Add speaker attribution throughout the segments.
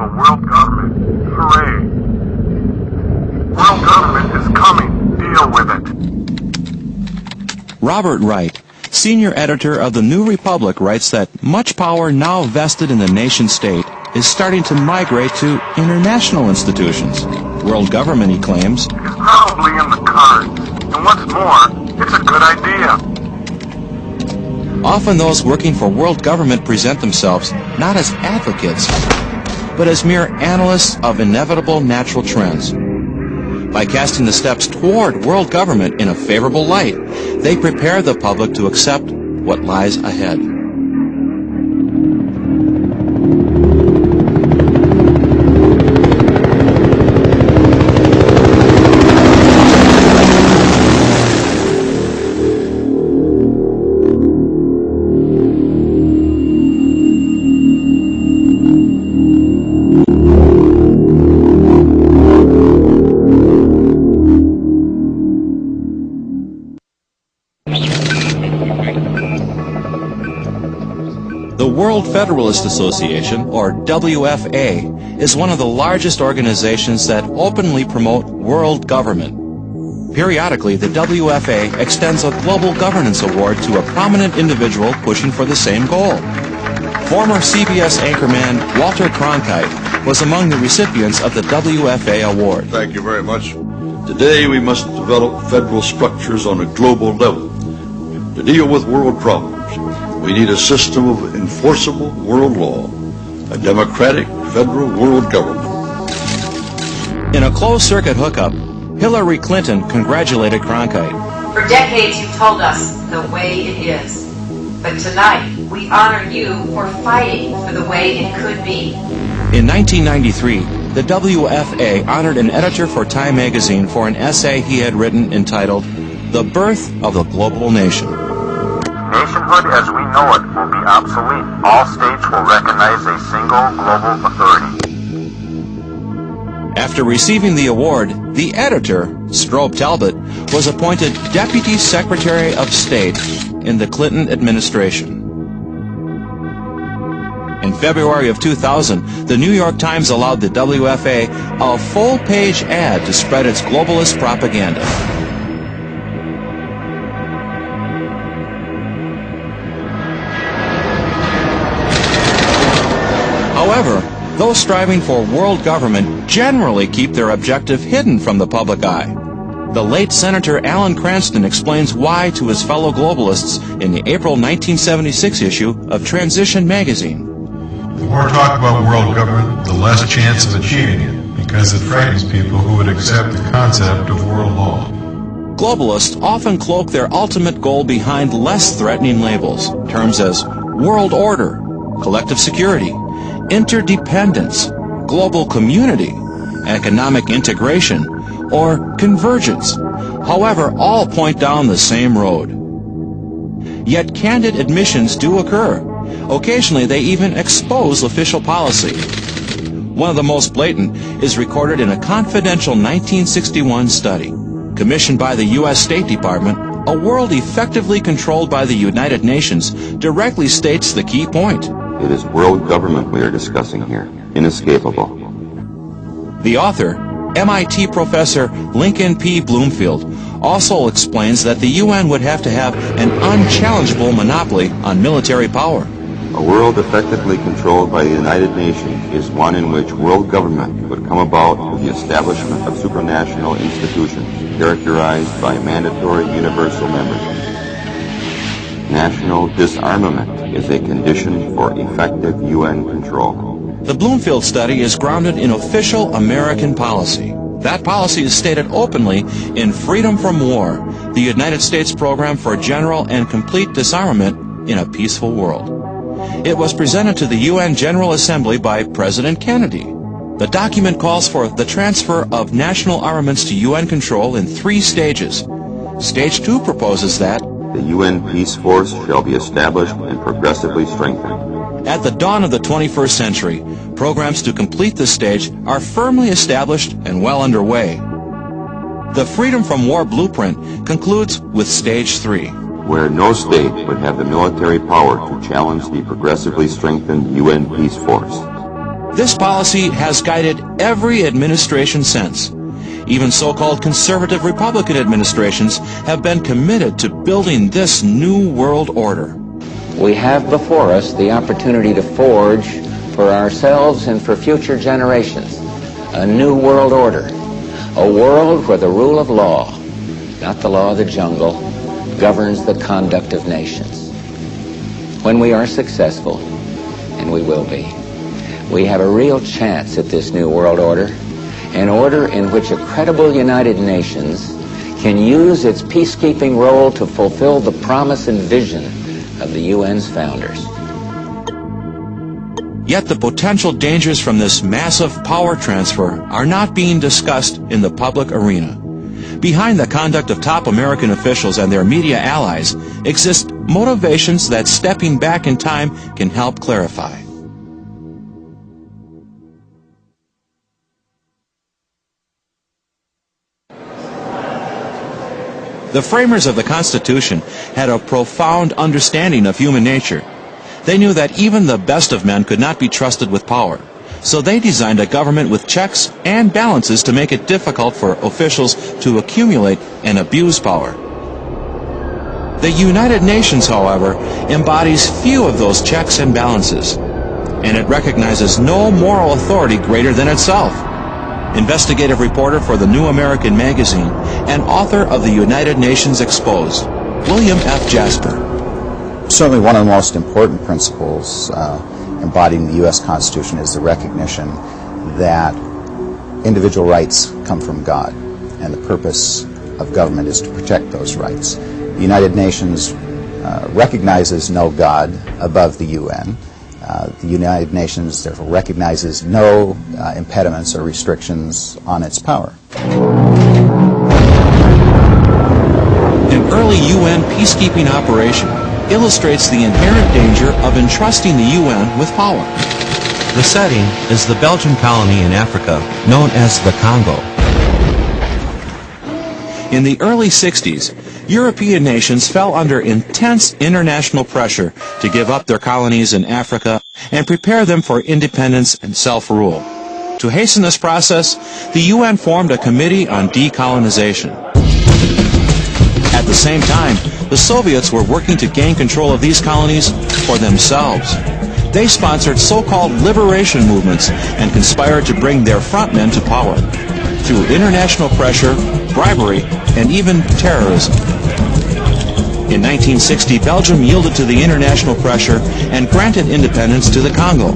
Speaker 1: a world government. Hooray! World government is coming. Deal with it.
Speaker 2: Robert Wright, senior editor of the New Republic, writes that much power now vested in the nation-state is starting to migrate to international institutions. World government, he claims,
Speaker 1: It's probably in the cards. And what's more, it's a good idea.
Speaker 2: often those working for world government present themselves not as advocates, but as mere analysts of inevitable natural trends. By casting the steps toward world government in a favorable light, they prepare the public to accept what lies ahead. The World Federalist Association, or WFA, is one of the largest organizations that openly promote world government. Periodically, the WFA extends a Global Governance Award to a prominent individual pushing for the same goal. Former CBS anchorman Walter Cronkite was among the recipients of the WFA award.
Speaker 3: Thank you very much. Today we must develop federal structures on a global level to deal with world problems. We need a system of enforceable world law, a democratic federal world government.
Speaker 2: In a closed-circuit hookup, Hillary Clinton congratulated Cronkite.
Speaker 4: For decades you've told us the way it is. But tonight we honor you for fighting for the way it could be.
Speaker 2: In 1993, the WFA honored an editor for Time magazine for an essay he had written entitled The Birth of the Global Nation.
Speaker 1: Nationhood as we know it will be obsolete. All states will recognize a single global authority.
Speaker 2: After receiving the award, the editor, Strobe Talbot, was appointed Deputy Secretary of State in the Clinton administration. In February of 2000, the New York Times allowed the WFA a full-page ad to spread its globalist propaganda. However, those striving for world government generally keep their objective hidden from the public eye. The late Senator Alan Cranston explains why to his fellow globalists in the April 1976 issue of Transition magazine.
Speaker 5: The more talk about world government, the less chance of achieving it, because it frightens people who would accept the concept of world law.
Speaker 2: Globalists often cloak their ultimate goal behind less threatening labels, terms as world order, collective security, interdependence, global community, economic integration, or convergence. However, all point down the same road. Yet candid admissions do occur. Occasionally, they even expose official policy. One of the most blatant is recorded in a confidential 1961 study. Commissioned by the U.S. State Department, a world effectively controlled by the United Nations directly states the key point.
Speaker 6: It is world government we are discussing here, inescapable.
Speaker 2: The author, MIT professor Lincoln P. Bloomfield, also explains that the UN would have to have an unchallengeable monopoly on military power.
Speaker 6: A world effectively controlled by the United Nations is one in which world government would come about through the establishment of supranational institutions characterized by mandatory universal membership. National disarmament is a condition for effective UN control.
Speaker 2: The Bloomfield study is grounded in official American policy. That policy is stated openly in Freedom from War, the United States program for general and complete disarmament in a peaceful world. It was presented to the UN General Assembly by President Kennedy. The document calls for the transfer of national armaments to UN control in 3 stages. Stage 2 proposes that
Speaker 6: the UN Peace Force shall be established and progressively strengthened.
Speaker 2: At the dawn of the 21st century, programs to complete this stage are firmly established and well underway. The Freedom from War blueprint concludes with Stage 3,
Speaker 6: where no state would have the military power to challenge the progressively strengthened UN Peace Force.
Speaker 2: This policy has guided every administration since. Even so-called conservative Republican administrations have been committed to building this new world order.
Speaker 7: We have before us the opportunity to forge for ourselves and for future generations a new world order, a world where the rule of law, not the law of the jungle, governs the conduct of nations. When we are successful, and we will be, we have a real chance at this new world order, an order in which a credible United Nations can use its peacekeeping role to fulfill the promise and vision of the UN's founders.
Speaker 2: Yet the potential dangers from this massive power transfer are not being discussed in the public arena. Behind the conduct of top American officials and their media allies exist motivations that stepping back in time can help clarify. The framers of the Constitution had a profound understanding of human nature. They knew that even the best of men could not be trusted with power, so they designed a government with checks and balances to make it difficult for officials to accumulate and abuse power. The United Nations, however, embodies few of those checks and balances, and it recognizes no moral authority greater than itself. Investigative reporter for the New American Magazine and author of the United Nations Exposed, William F. Jasper.
Speaker 8: Certainly one of the most important principles embodying the U.S. Constitution is the recognition that individual rights come from God, and the purpose of government is to protect those rights. The United Nations recognizes no God above the UN. The United Nations therefore recognizes no impediments or restrictions on its power.
Speaker 2: An early UN peacekeeping operation illustrates the inherent danger of entrusting the UN with power. The setting is the Belgian colony in Africa known as the Congo. In the early 60s, European nations fell under intense international pressure to give up their colonies in Africa and prepare them for independence and self-rule. To hasten this process, the UN formed a committee on decolonization. At the same time, the Soviets were working to gain control of these colonies for themselves. They sponsored so-called liberation movements and conspired to bring their frontmen to power through international pressure, bribery, and even terrorism. In 1960, Belgium yielded to the international pressure and granted independence to the Congo.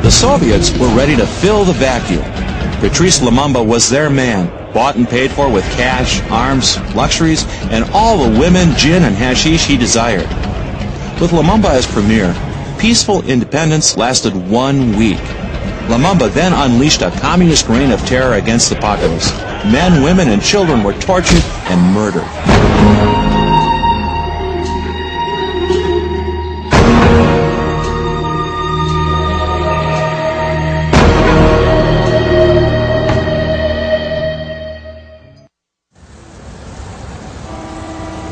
Speaker 2: The Soviets were ready to fill the vacuum. Patrice Lumumba was their man, bought and paid for with cash, arms, luxuries, and all the women, gin, and hashish he desired. With Lumumba as premier, peaceful independence lasted 1 week. Lumumba then unleashed a communist reign of terror against the populace. Men, women, and children were tortured and murdered.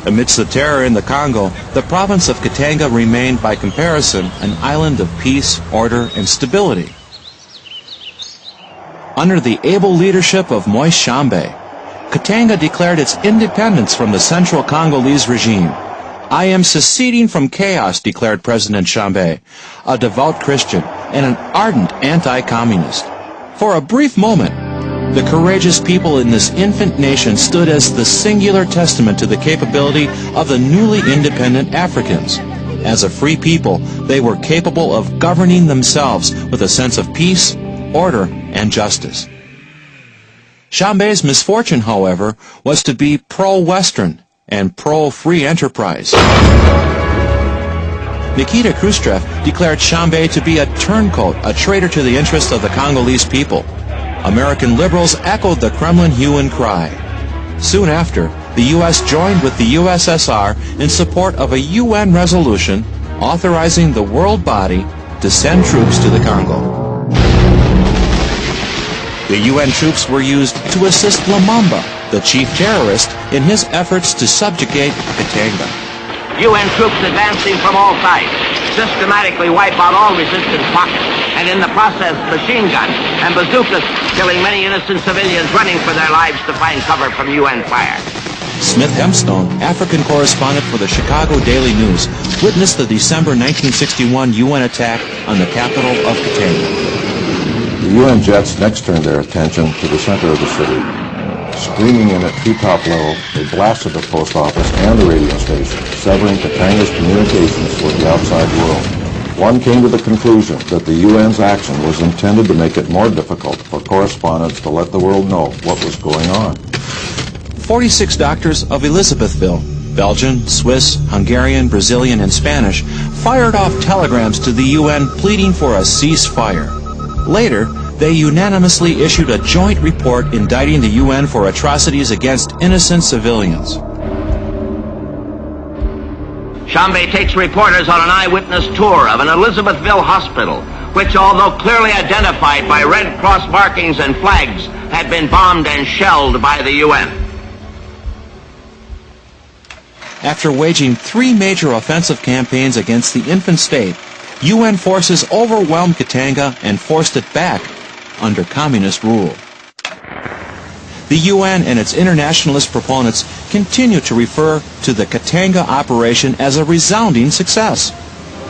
Speaker 2: Amidst the terror in the Congo, the province of Katanga remained, by comparison, an island of peace, order, and stability. Under the able leadership of Moise Tshombe, Katanga declared its independence from the central Congolese regime. "I am seceding from chaos," declared President Tshombe, a devout Christian and an ardent anti-communist. For a brief moment, the courageous people in this infant nation stood as the singular testament to the capability of the newly independent Africans. As a free people, they were capable of governing themselves with a sense of peace, order, and justice. Tshombe's misfortune, however, was to be pro-Western and pro-free enterprise. Nikita Khrushchev declared Tshombe to be a turncoat, a traitor to the interests of the Congolese people. American liberals echoed the Kremlin hue and cry. Soon after, the U.S. joined with the USSR in support of a UN resolution authorizing the world body to send troops to the Congo. The UN troops were used to assist Lumumba, the chief terrorist, in his efforts to subjugate Katanga.
Speaker 9: UN troops advancing from all sides. systematically wipe out all resistance pockets, and in the process, machine guns and bazookas, killing many innocent civilians running for their lives to find cover from UN fire.
Speaker 2: Smith Hempstone, African correspondent for the Chicago Daily News, witnessed the December 1961 UN attack on the capital of Katanga.
Speaker 10: The UN jets next turned their attention to the center of the city. Screaming in at treetop level, they blasted the post office and the radio station, severing Katanga's communications with the outside world. One came to the conclusion that the UN's action was intended to make it more difficult for correspondents to let the world know what was going on.
Speaker 2: 46 doctors of Elizabethville, Belgian, Swiss, Hungarian, Brazilian, and Spanish, fired off telegrams to the UN pleading for a ceasefire. Later, they unanimously issued a joint report indicting the UN for atrocities against innocent civilians.
Speaker 9: Chambe takes reporters on an eyewitness tour of an Elizabethville hospital, which, although clearly identified by Red Cross markings and flags, had been bombed and shelled by the UN.
Speaker 2: After waging 3 major offensive campaigns against the infant state, UN forces overwhelmed Katanga and forced it back under communist rule. The UN and its internationalist proponents continue to refer to the Katanga operation as a resounding success.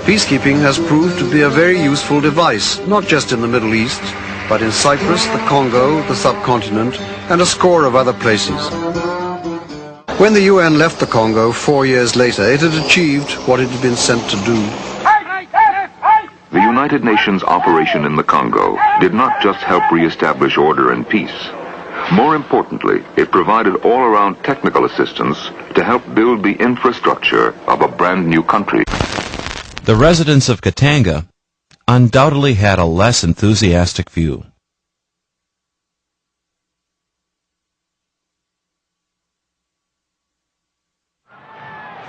Speaker 11: Peacekeeping has proved to be a very useful device, not just in the Middle East, but in Cyprus, the Congo, the subcontinent, and a score of other places. When the UN left the Congo 4 years later, it had achieved what it had been sent to do.
Speaker 12: The United Nations operation in the Congo did not just help re-establish order and peace. More importantly, it provided all-around technical assistance to help build the infrastructure of a brand new country.
Speaker 2: The residents of Katanga undoubtedly had a less enthusiastic view.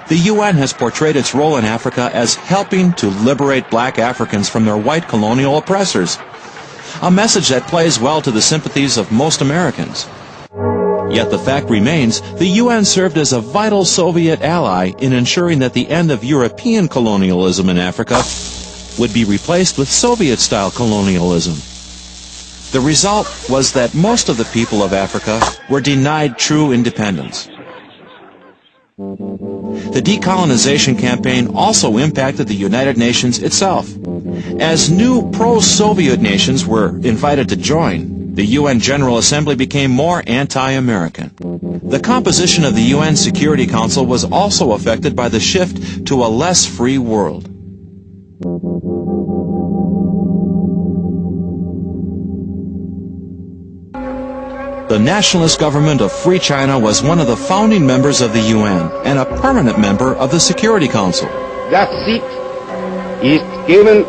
Speaker 2: The UN has portrayed its role in Africa as helping to liberate black Africans from their white colonial oppressors, a message that plays well to the sympathies of most Americans. Yet the fact remains, the UN served as a vital Soviet ally in ensuring that the end of European colonialism in Africa would be replaced with Soviet-style colonialism. The result was that most of the people of Africa were denied true independence. The decolonization campaign also impacted the United Nations itself. As new pro-Soviet nations were invited to join, the UN General Assembly became more anti-American. The composition of the UN Security Council was also affected by the shift to a less free world. The nationalist government of Free China was one of the founding members of the UN and a permanent member of the Security Council.
Speaker 13: That seat is given